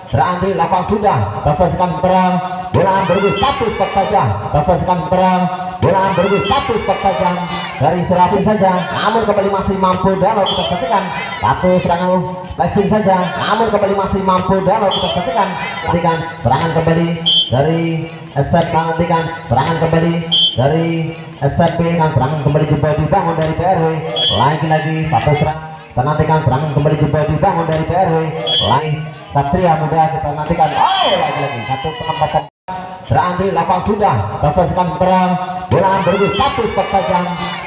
Berandri 8 sudah tersaksikan terang bola bergu satu spek saja tersaksikan terang bola bergu satu spek saja dari istirahat saja, namun kembali masih mampu Dano kita saksikan satu serangan flashing saja, namun kembali masih mampu Dano kita saksikan serangan kembali dari SF nantikan serangan kembali dari SMP kan serangan kembali coba dibangun dari PRW lagi satu serang kita nantikan serangan kembali coba dibangun dari PRW lagi Satria Muda kita nantikan lagi satu penempatan Berandri 8 sudah tersaksikan terang bola bergu satu spek saja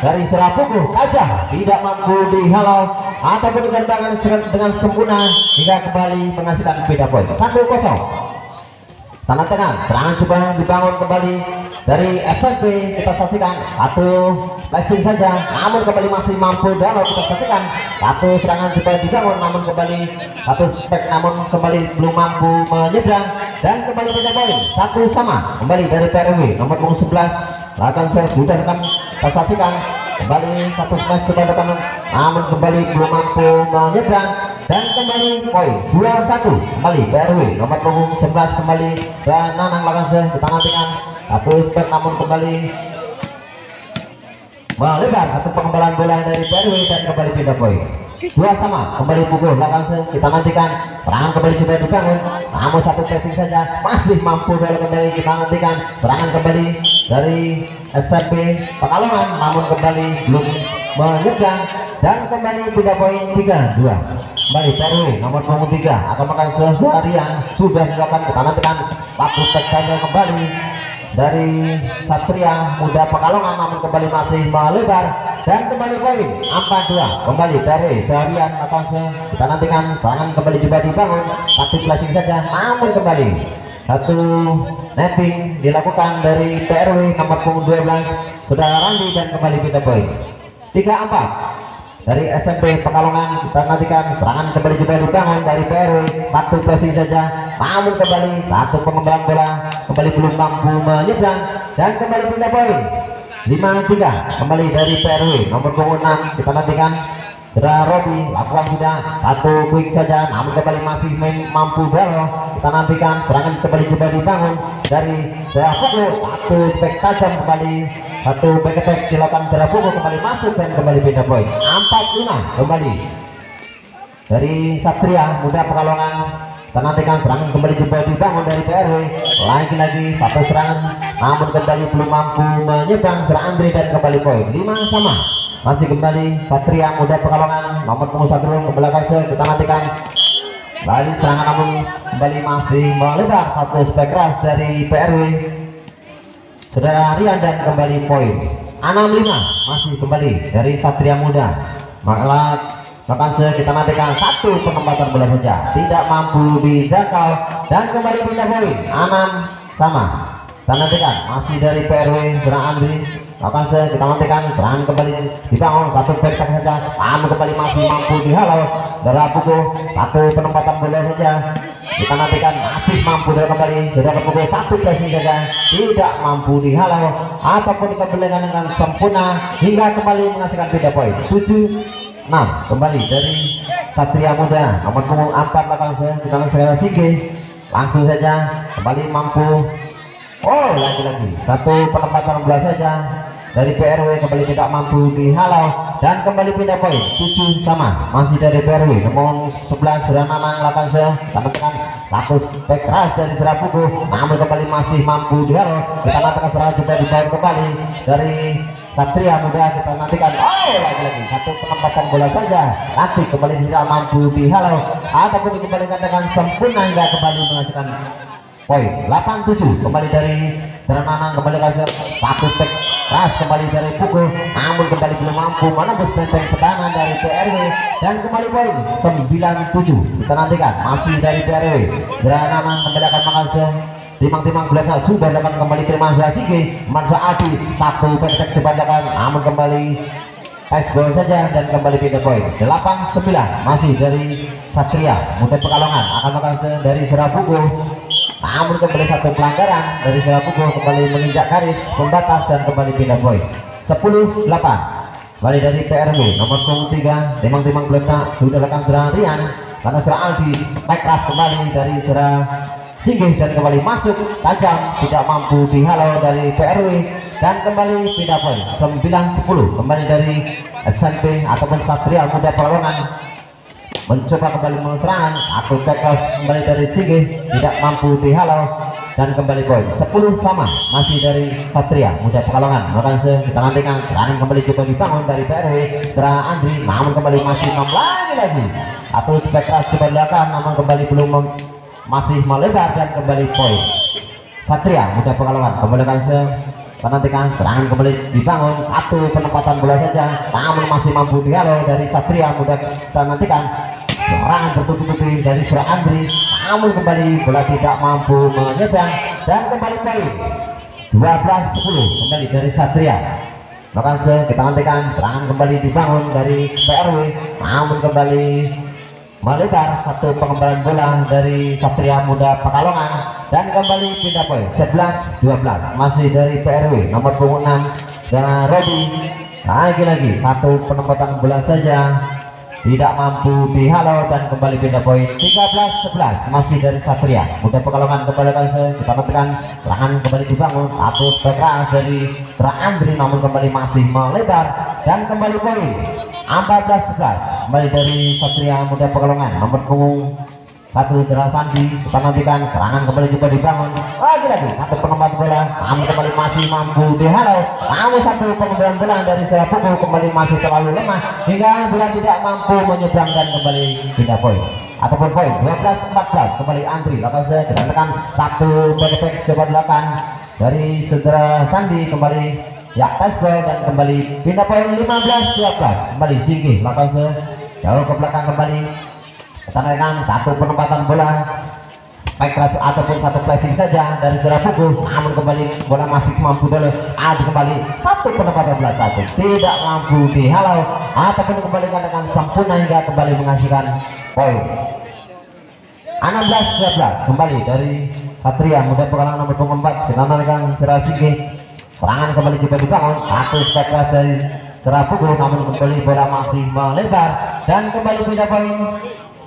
dari istirahat pukul Gajah tidak mampu dihalau ataupun dikembangkan dengan sempurna hingga kembali menghasilkan beda poin 1-0. Tangan tengah serangan coba dibangun kembali dari SMP kita saksikan satu flashing saja, namun kembali masih mampu Dano kita saksikan satu serangan coba dibangun namun kembali satu spek namun kembali belum mampu menyeberang dan kembali beda poin 1-1 kembali dari PRW nomor punggung 11 lakukan saya sudah akan kita saksikan kembali satu smash coba depan namun kembali belum mampu menyeberang dan kembali poin 2-1 kembali PRW nomor punggung 11 kembali dan Nanang lakukan kita nantikan satu spek namun kembali melebar satu pengembalan bola dari PRW dan kembali pindah poin 2-2 kembali pukul lakukan kita nantikan serangan kembali coba dibangun namun satu passing saja masih mampu dalam kembali kita nantikan serangan kembali dari SMP Pekalongan namun kembali belum menyeberang dan kembali pindah poin 3-2 kembali PRW nomor punggung 3 akan makan seharian sudah dilakukan kita nantikan satu tag saja kembali dari Satria Muda Pekalongan namun kembali masih melebar dan kembali poin 4-2 kembali PRW seharian akan kita nantikan serangan kembali coba dibangun satu flashing saja namun kembali satu netting dilakukan dari PRW nomor punggung 12 Saudara Randi dan kembali pindah poin 3-4 dari SMP Pekalongan kita nantikan serangan kembali coba dibangun dari PRW satu flashing saja namun kembali satu pengembalan bola kembali belum mampu menyeberang dan kembali pindah poin 5-3 kembali dari PRW nomor punggung 6 kita nantikan Saudara Robi lakukan sudah satu quick saja namun kembali masih mampu Dano kita nantikan serangan kembali coba dibangun dari Saudara Pukul satu spek tajam kembali satu back attack dilakukan Saudara Pukul kembali masuk dan kembali pindah poin 4-5 kembali dari Satria Muda Pekalongan kita nantikan serangan kembali coba dibangun dari PRW lagi satu serangan namun kembali belum mampu menyeberang Andri dan kembali poin 5-5 masih kembali Satria Muda Pekalongan nomor punggung 1 ke belakang kita nantikan balik serangan namun kembali masih melebar satu spek keras dari PRW Saudara Rian dan kembali poin 6-5 masih kembali dari Satria Muda maka kita nantikan satu penempatan bola saja tidak mampu dijangkau dan kembali pindah poin 6 sama kita nantikan masih dari PRW Saudara Andri akan kita nantikan serangan kembali dibangun satu back saja namun kembali masih mampu dihalau Saudara Pukul satu penempatan bola saja kita nantikan masih mampu dalam kembali Saudara Pukul satu flashing saja tidak mampu dihalau ataupun dikembalikan dengan sempurna hingga kembali menghasilkan beda poin 7-6 kembali dari Satria Muda nomor punggung 4 lakukan kita nantikan Sige langsung saja kembali mampu lagi satu penempatan bola saja dari PRW kembali tidak mampu dihalau dan kembali pindah poin 7 sama masih dari PRW nomor 11 Saudara Nanang lakukan kita satu spek keras dari Saudara Pukul namun kembali masih mampu dihalau kita nantikan serangan coba dibangun kembali dari Satria Muda kita nantikan lagi satu penempatan bola saja nanti kembali tidak mampu dihalau ataupun dikembalikan dengan sempurna hingga kembali menghasilkan poin 8-7 kembali dari Saudara Nanang kembali kasih satu spek keras kembali dari Pukul namun kembali belum mampu menembus benteng pertahanan dari PRW dan kembali poin 9-7 kita nantikan masih dari PRW Saudara Nanang kembali akan mengasih timang-timang belakang sudah dapat kembali terima Sige Mansa Adi satu petek coba dakan namun kembali tes gol saja dan kembali pindah poin 8-9 masih dari Satria Muda Pekalongan akan mengasih dari Saudara Pukul namun kembali satu pelanggaran dari Saudara Pukul kembali menginjak garis pembatas dan kembali pindah poin 10-8 kembali dari PRW nomor punggung 3 timang-timang belakang sudah lakukan Rian karena serang Aldi spek keras kembali dari serang Singgih dan kembali masuk tajam, tidak mampu dihalau dari PRW dan kembali pindah poin 9-10 kembali dari SMP ataupun Satria Muda Pekalongan mencoba kembali serangan atau keras kembali dari Singgih tidak mampu dihalau dan kembali poin 10 sama masih dari Satria Muda Pekalongan. Maka kita nantikan serangan kembali coba dibangun dari PRW Dra Andri, namun kembali masih lagi atau spek keras coba dilakukan namun kembali belum masih melebar dan kembali poin Satria Muda Pekalongan. Kembali kita nantikan serangan kembali dibangun, satu penempatan bola saja namun masih mampu dihalau dari Satria Muda. Kita nantikan serangan bertubi-tubi dari Surah Andri, namun kembali bola tidak mampu menyeberang dan kembali poin 12-10 kembali dari Satria. Maka kita nantikan serangan kembali dibangun dari PRW namun kembali melebar, satu pengembalan bola dari Satria Muda Pekalongan dan kembali pindah poin 11-12 masih dari PRW nomor punggung 6 dan Rodi. Lagi satu penempatan bola saja tidak mampu dihalau dan kembali pindah poin 13-11 masih dari Satria Muda Pekalongan. Kembali kita nantikan serangan kembali dibangun, satu spek keras dari Dra Andri namun kembali masih melebar dan kembali poin 14-11 kembali dari Satria Muda Pekalongan nomor punggung 1 Dra Sandi. Kita nantikan serangan kembali coba dibangun, lagi satu penempatan bola namun kembali masih mampu dihalau, namun satu pengembalan bola dari Serap Pukul kembali masih terlalu lemah hingga bola tidak mampu menyeberang dan kembali pindah poin ataupun poin 12-14 kembali Andri. Lakukan kita tekan satu back coba dilakukan dari Saudara Sandi kembali ya tes ball dan kembali pindah poin 15-12 kembali Singgih. Lakukan jauh ke belakang kembali kita naikkan satu penempatan bola spike keras ataupun satu flashing saja dari Surah Pukul namun kembali bola masih mampu dulu kembali satu penempatan bola satu tidak mampu dihalau ataupun kembali dengan sempurna hingga kembali menghasilkan poin 16-12 kembali dari Satria Muda Pekalongan nomor punggung 4. Kita naikkan Surah Singgih, serangan kembali coba dibangun, satu spike keras dari Surah Pukul namun kembali bola masih melebar dan kembali pindah poin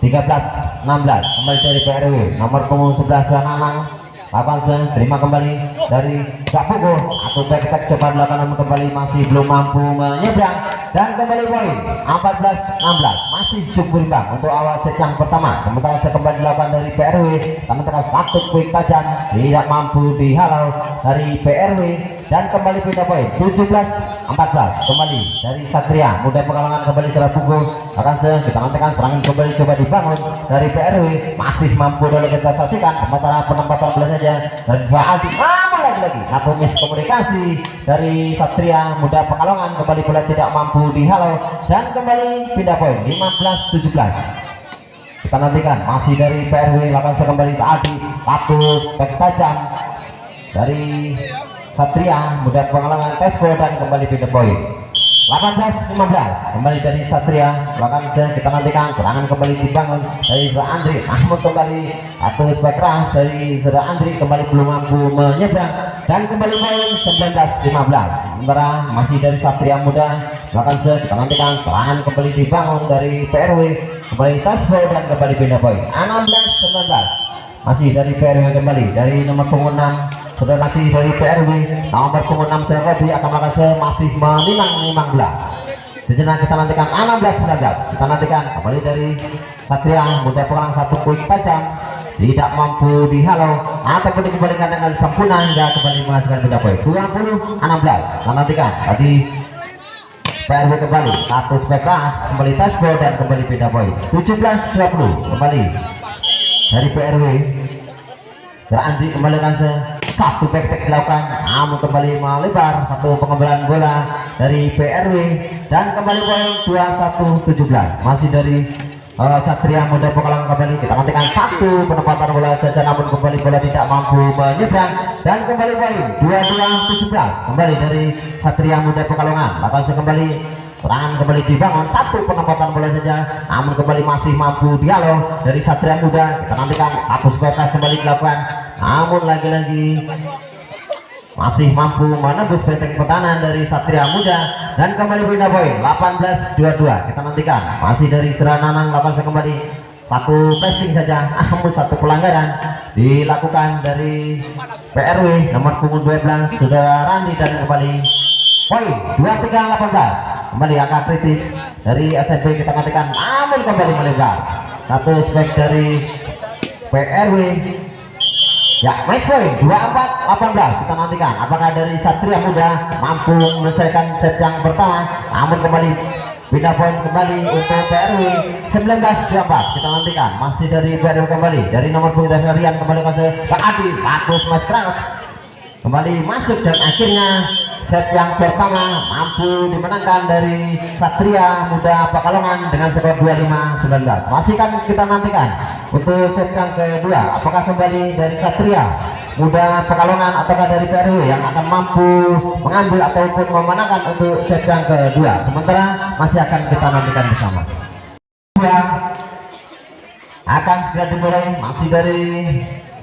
13-16 kembali dari PRW nomor punggung 11 Nanang. Avanse terima kembali dari Cak Pukul, atau back attack coba dilakukan namun kembali masih belum mampu menyeberang dan kembali poin 14-16 masih cukup berimbang untuk awal set yang pertama. Sementara set kembali dilakukan dari PRW karena tekan satu quick tajam tidak mampu dihalau dari PRW dan kembali pindah poin 17-14 kembali dari Satria Muda Pekalongan. Kembali secara pukul akan kita nantikan serangan kembali coba dibangun dari PRW masih mampu dulu kita saksikan. Sementara penempatan bola saja dari Aldi, namun lagi-lagi satu miskomunikasi dari Satria Muda Pekalongan. Kembali bola tidak mampu dihalau dan kembali pindah poin 15-17. Kita nantikan masih dari PRW lakukan kembali ke Aldi, satu back tajam dari Satria Muda Pekalongan Tesco dan kembali pindah poin 18-15 kembali dari Satria. Bahkan kita nantikan serangan kembali dibangun dari Dra Andri, namun kembali satu spek keras dari Dra Andri kembali belum mampu menyeberang dan kembali poin 19-15. Sementara masih dari Satria Muda. Bahkan kita nantikan serangan kembali dibangun dari PRW kembali Tesco dan kembali pindah poin 16-19 masih dari PRW. Kembali dari nomor punggung 6 sudah masih dari PRW nomor punggung 6 Serodi akan melakukan masih menimang bola. Sejenak kita nantikan 16-19. Kita nantikan kembali dari Satria Muda Pekalongan, satu quick tajam tidak mampu dihalau ataupun dikembalikan dengan sempurna hingga kembali menghasilkan pindah poin 20-16. Kita nantikan tadi PRW kembali satu spek keras kembali Tesco dan kembali pindah poin 17-20 kembali dari PRW. Berarti kembali satu back attack dilakukan namun kembali melebar, satu pengembalan bola dari PRW dan kembali poin 21-17 masih dari Satria Muda Pekalongan. Kembali kita nantikan satu penempatan bola saja namun kembali bola tidak mampu menyeberang dan kembali poin 22-17 kembali dari Satria Muda Pekalongan. Lakukan kembali serangan kembali dibangun, satu penempatan bola saja namun kembali masih mampu dihalau dari Satria Muda. Kita nantikan satu spek keras kembali dilakukan namun lagi-lagi masih mampu menembus benteng pertahanan dari Satria Muda dan kembali pindah poin 18-22. Kita nantikan masih dari Serah Nanang. Lakukan kembali satu pressing saja, namun satu pelanggaran dilakukan dari PRW nomor punggung 12 saudara Randi, dan kembali poin 23-18. Kembali angka kritis dari SMP kita matikan, namun kembali melebar. Satu spek dari PRW. Ya, match point 24-18. Kita nantikan apakah dari Satria Muda mampu menyelesaikan set yang pertama, namun kembali pindah poin kembali untuk PRW 19-24. Kita nantikan masih dari PRW kembali dari nomor punggung Rian kembali ke Adi, satu smash keras kembali masuk, dan akhirnya set yang pertama mampu dimenangkan dari Satria Muda Pekalongan dengan skor 25-19. Masih kan kita nantikan untuk set yang kedua, apakah kembali dari Satria Muda Pekalongan ataukah dari PRW yang akan mampu mengambil ataupun memenangkan untuk set yang kedua. Sementara masih akan kita nantikan bersama. Akan segera dimulai, masih dari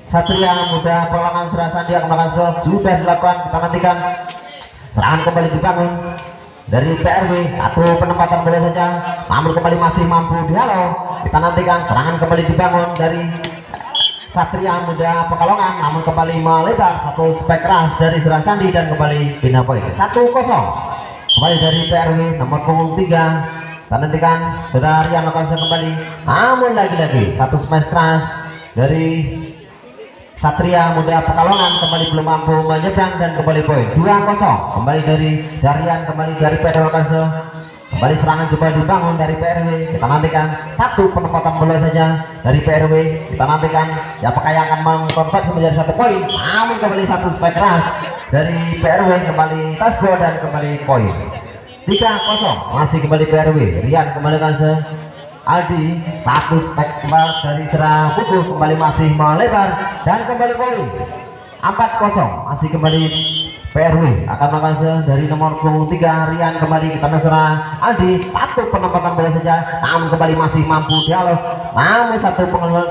Satria Muda Pekalongan Serasa dia kembali sudah dilakukan. Kita nantikan serangan kembali dibangun dari PRW, satu penempatan bola saja, namun kembali masih mampu dihalau. Kita nantikan serangan kembali dibangun dari Satria Muda Pekalongan, namun kembali melebar, satu spek keras dari Serasandi, dan kembali pindah poin 1-0 kembali dari PRW nomor punggung 3. Kita nantikan saudara Rian akan kembali, namun lagi-lagi satu smash keras dari Satria Muda Pekalongan kembali belum mampu menyeberang, dan kembali poin 2-0 kembali dari Darian, kembali dari PRW. Kembali serangan coba dibangun dari PRW. Kita nantikan satu penempatan bola saja dari PRW. Kita nantikan apakah yang akan mengkonversi menjadi satu poin, namun kembali satu spike keras dari PRW, kembali touchball dan kembali poin 3-0 masih kembali PRW. Rian kembali Aldi, satu spek keras dari Serah Buku kembali masih melebar, dan kembali poin 4-0 masih kembali PRW akan melakukan dari nomor punggung 3 Rian. Kembali kita serah Aldi, satu penempatan bola saja, namun kembali masih mampu dialog, namun satu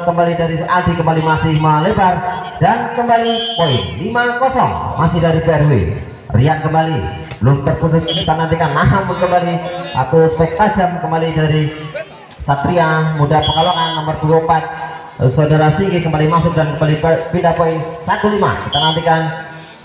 kembali dari Aldi kembali masih melebar, dan kembali poin 5-0 masih dari PRW. Rian kembali belum terputus, kita nantikan, namun kembali satu spek tajam kembali dari Satria Muda Pekalongan nomor 24 saudara Singgi kembali masuk, dan kembali pindah poin 1-5. Kita nantikan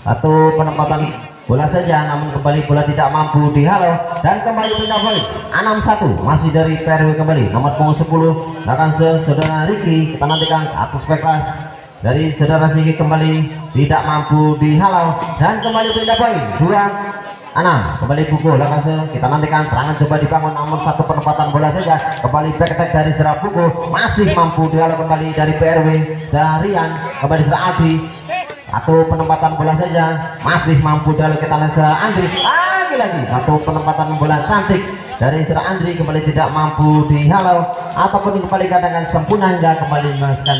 satu penempatan bola saja, namun kembali bola tidak mampu dihalau, dan kembali pindah poin 6-1 masih dari PRW. Kembali nomor punggung 10 akan saudara Riki. Kita nantikan satu spek keras dari saudara Singgi kembali tidak mampu dihalau, dan kembali pindah poin 2-6 kembali pukul Lakase. Kita nantikan serangan coba dibangun, namun satu penempatan bola saja, kembali back attack dari Serap Buku masih mampu dihalau kembali dari PRW. Dari Rian kembali Serap Aldi, satu penempatan bola saja masih mampu dihalau. Kita lihat Serap Andri, lagi-lagi satu penempatan bola cantik dari Serap Andri kembali tidak mampu dihalau ataupun dikembalikan dengan sempurna hingga kembali menghasilkan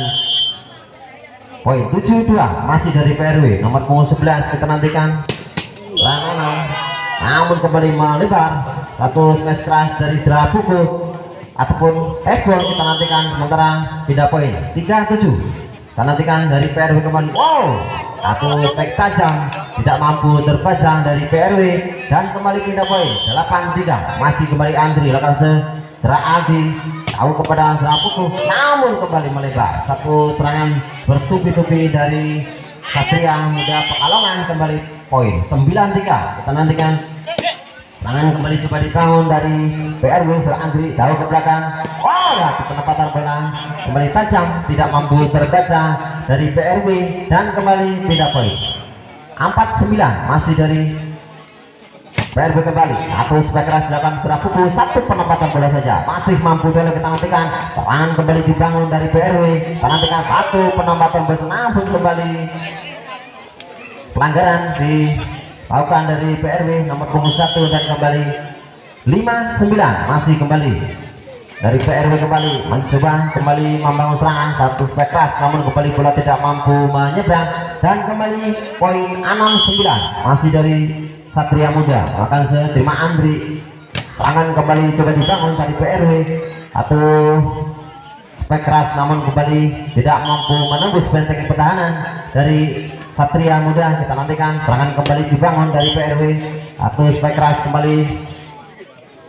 poin 7-2 masih dari PRW nomor punggung 11. Kita nantikan namun kembali melebar, satu smash keras dari Serap Buku ataupun table. Kita nantikan sementara pindah poin 3-7. Kita nantikan dari PRW kembali, wow, satu spek tajam tidak mampu terpajang dari PRW, dan kembali pindah poin 8-3 masih kembali Andri lakukan Serap Aldi tahu kepada Serap Buku, namun kembali melebar, satu serangan bertubi-tubi dari Satria Muda Pekalongan kembali poin 9-3. Kita nantikan tangan kembali coba dibangun dari PRW. Serap Andri jauh ke belakang, penempatan bola kembali tajam tidak mampu terbaca dari PRW, dan kembali pindah poin 4-9 masih dari PRW. Kembali satu spek keras dilakukan Serap Buku, satu penempatan bola saja masih mampu dulu. Kita nantikan serangan kembali dibangun dari PRW. Kita nantikan satu penempatan bola, namun kembali pelanggaran dilakukan dari PRW nomor punggung 1, dan kembali 5-9 masih kembali dari PRW. Kembali mencoba kembali membangun serangan, satu spek keras namun kembali bola tidak mampu menyeberang, dan kembali poin 6-9 masih dari Satria Muda. Akan terima Andri, serangan kembali coba dibangun dari PRW, atau spek keras namun kembali tidak mampu menembus benteng pertahanan dari Satria Muda. Kita nantikan serangan kembali dibangun dari PRW, atau spek keras kembali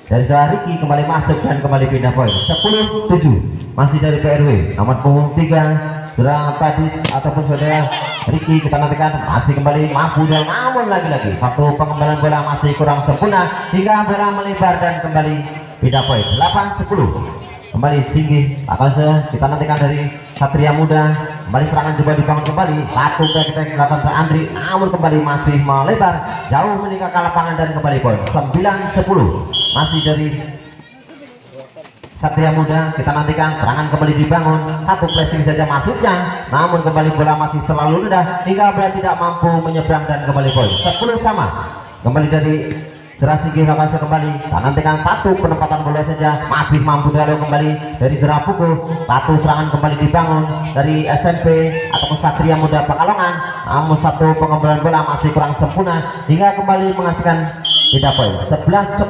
dari setelah Ricky kembali masuk dan kembali pindah poin 10-7 masih dari PRW nomor punggung 3 saudara Pradit ataupun saudara Ricky. Kita nantikan masih kembali mampu dan namun lagi-lagi satu pengembalan bola masih kurang sempurna hingga bola melebar dan kembali pindah poin 8-10 kembali Singgih Lakase. Kita nantikan dari Satria Muda kembali serangan coba dibangun kembali satu tek dilakukan oleh Andri namun kembali masih melebar jauh meninggalkan lapangan dan kembali poin 9-10 masih dari Satria Muda. Kita nantikan serangan kembali dibangun satu pressing saja masuknya namun kembali bola masih terlalu rendah hingga bola tidak mampu menyeberang dan kembali poin 10 sama kembali dari Serasigi Lakase kembali. Tak nantikan satu penempatan bola saja masih mampu dialog kembali dari Serapuku. Satu serangan kembali dibangun dari SMP ataupun Satria Muda Pekalongan namun satu pengembalan bola masih kurang sempurna hingga kembali menghasilkan pindah poin 11-10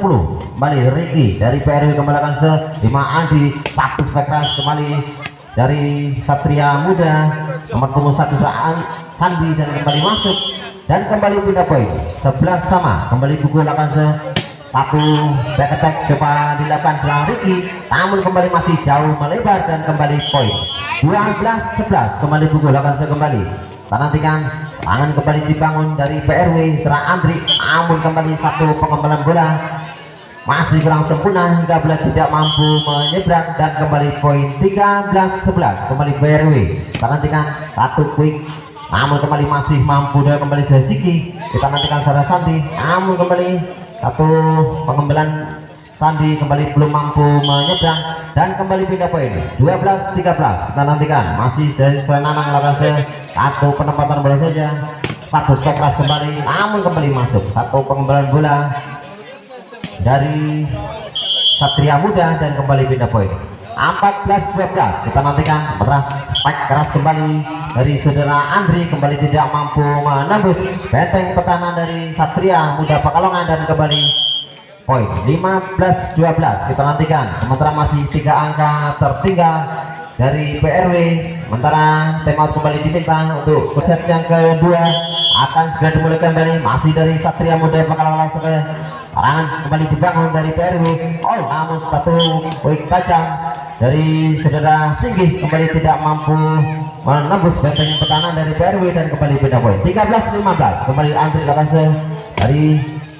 kembali Ricky dari PRW kembali Lakase 5 Andi satu spek keras kembali dari Satria Muda nomor punggung 1 Sandi dan kembali masuk dan kembali pindah poin 11 sama kembali pukul Lakase. Satu back attack coba dilakukan oleh Ricky namun kembali masih jauh melebar dan kembali poin 12-11 kembali pukul Lakase kembali. Tak nantikan serangan kembali dibangun dari PRW setelah Andri namun kembali satu pengembalan bola masih kurang sempurna hingga bola tidak mampu menyeberang dan kembali poin 13-11 kembali PRW. Tak nantikan satu quick namun kembali masih mampu dan kembali dari Siki. Kita nantikan Sarah Sandi namun kembali satu pengembalan Sandi kembali belum mampu menyeberang dan kembali pindah poin 12-13. Kita nantikan masih dari Nanang Lakase satu penempatan bola saja satu spek keras kembali namun kembali masuk satu pengembalan bola dari Satria Muda dan kembali pindah poin 14-12. Kita nantikan sementara spek keras kembali dari saudara Andri kembali tidak mampu menembus benteng pertahanan dari Satria Muda Pekalongan dan kembali poin 15-12. Kita nantikan sementara masih 3 angka tertinggal dari PRW sementara timeout kembali diminta untuk set yang kedua akan segera dimulai kembali masih dari Satria Muda Pekalongan. Langsung ke serangan kembali dibangun dari PRW namun satu poin tajam dari saudara Singgih kembali tidak mampu menembus benteng pertahanan dari PRW dan kembali pindah poin 13-15 kembali Andri Lakase dari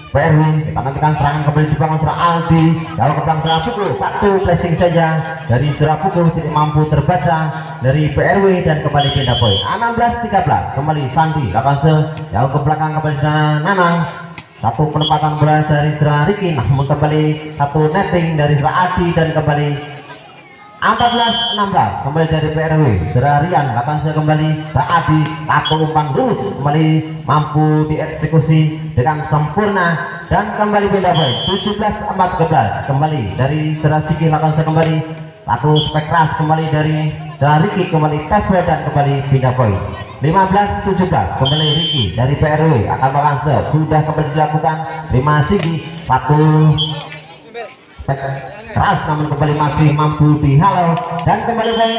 PRW. Kita nantikan serangan kembali dibangun oleh Aldi jauh ke belakang Serapuku satu pressing saja dari Serapuku tidak mampu terbaca dari PRW dan kembali pindah poin 16-13 kembali Sandi Lakase jauh ke belakang kembali Nanang satu penempatan bola dari Sera Ricky namun kembali satu netting dari Sera Adi dan kembali 14-16 kembali dari PRW Sera Rian Lakase kembali Sera Adi satu umpan lurus kembali mampu dieksekusi dengan sempurna dan kembali pindah poin 17-14 kembali dari Sera Siki Lakase kembali satu spek keras kembali dari Sera Ricky kembali tes dan kembali pindah poin 15-17 kembali Ricky dari PRW akan Lakase sudah kembali dilakukan 5 Siki satu keras namun kembali masih mampu dihalau dan kembali poin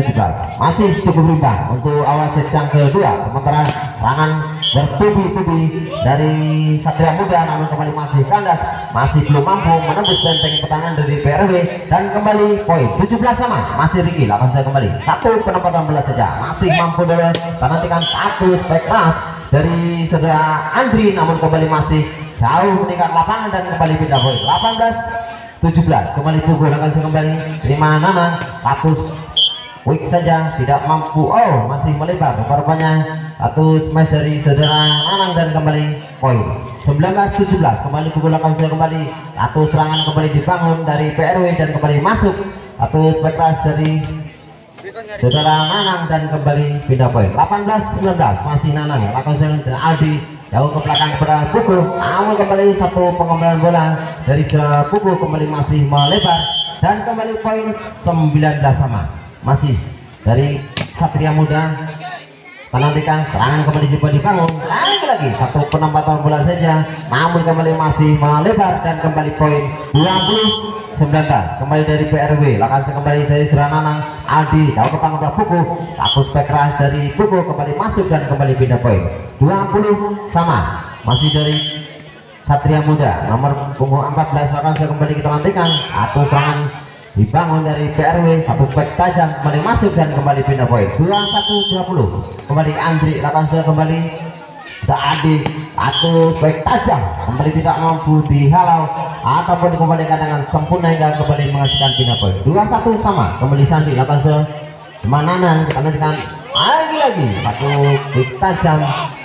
16-17 masih cukup imbang untuk awal set yang kedua. Sementara serangan bertubi-tubi dari Satria Muda namun kembali masih kandas masih belum mampu menembus benteng pertahanan dari PRW dan kembali poin 17 sama masih Ricky Lakase kembali satu penempatan bola saja masih mampu dulu. Nantikan satu spek keras dari saudara Andri namun kembali masih jauh meningkat lapangan dan kembali pindah poin 18-17 kembali pukul Lakase kembali terima Nana satu quick saja tidak mampu masih melebar rupanya satu smash dari saudara Nanang dan kembali poin 19-17 kembali pukul Lakase kembali satu serangan kembali dibangun dari PRW dan kembali masuk satu spek keras dari saudara Nanang dan kembali pindah poin 18-19 masih Nanang Lakase dan Aldi jauh ke belakang kepada Puku namun kembali satu pengembalan bola dari saudara Puku kembali masih melebar dan kembali poin 19 sama masih dari Satria Muda. Nantikan serangan kembali coba dibangun lagi satu penempatan bola saja namun kembali masih melebar dan kembali poin 20-19 kembali dari PRW Lakase kembali dari Serananang Aldi jauh ke belakang Puku satu spek keras dari Puku kembali masuk dan kembali pindah poin 20 sama masih dari Satria Muda nomor punggung 14 akan kembali kita nantikan atau serangan dibangun dari PRW, satu spek tajam kembali masuk dan kembali pindah poin 21-20. Kembali Andri akan kembali tadi atau spek tajam kembali tidak mampu dihalau ataupun dikembalikan dengan sempurna hingga kembali menghasilkan pindah poin 21 sama. Kembali Sandi akan Mananang kita nantikan lagi satu spek tajam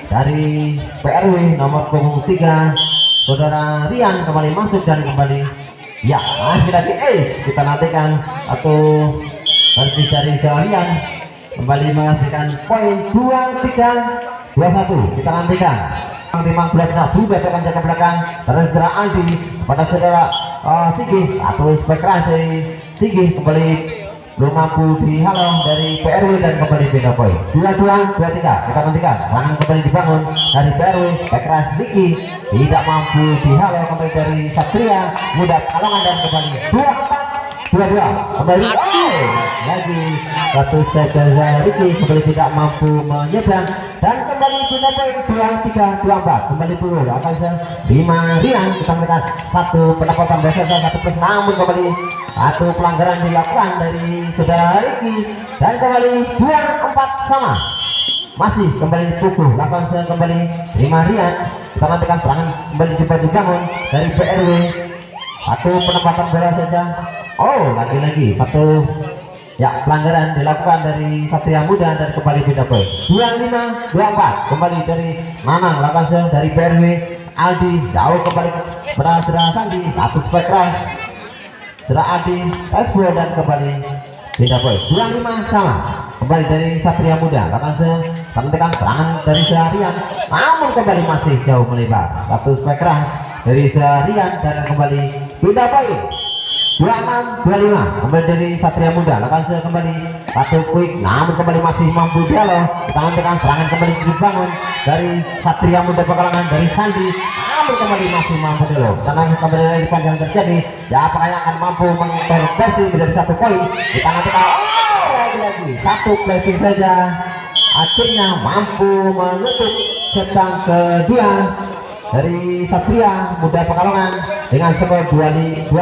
dari PRW nomor punggung 3 saudara Rian kembali masuk dan kembali ya lagi ace kita nantikan atau servis dari saudara Rian kembali menghasilkan poin 23-21. Kita nantikan 15 nah sudah tekan jaga belakang dari saudara Aldi pada saudara Sigi atau spekra dari Sigi kembali belum mampu dihalau dari PRW dan kembali beda poin 22-23. Kita nantikan serangan kembali dibangun dari PRW, keras Diki tidak mampu dihalau kembali dari Satria Muda Kalongan dan kembali 24-22. Kembali lagi satu set dari Diki kembali tidak mampu menyeberang dan kembali beda poin 23-24. Kembali puluh akan 5 Rian. Kita nantikan satu pendapatan besar satu plus namun kembali satu pelanggaran dilakukan dari saudara Riki dan kembali 24 sama. Masih kembali pukul lakukan kembali 5 Rian. Kita nantikan serangan kembali coba dibangun dari PRW, satu penempatan bola saja. Lagi-lagi satu ya pelanggaran dilakukan dari Satria Muda dan kembali beda poin 25-24. Kembali dari Manang lakukan dari PRW Aldi jauh kembali berada Sandi satu spek keras Adi Esbo dan kembali beda poin 25 sama. Kembali dari Satria Muda lakukan tekan serangan dari Rian namun kembali masih jauh melebar satu spek keras dari Rian dan kembali beda poin 26-25. Kembali dari Satria Muda lakukan kembali satu quick namun kembali masih mampu dialog. Kita nantikan serangan kembali dibangun dari Satria Muda Pekalongan dari Sandi namun kembali masih mampu dialog. Karena kembali dari panjang terjadi siapa yang akan mampu mengintervensi menjadi satu poin. Kita nantikan lagi-lagi satu placing saja akhirnya mampu menutup setang kedua dari Satria Muda Pekalongan dengan skor 27-25.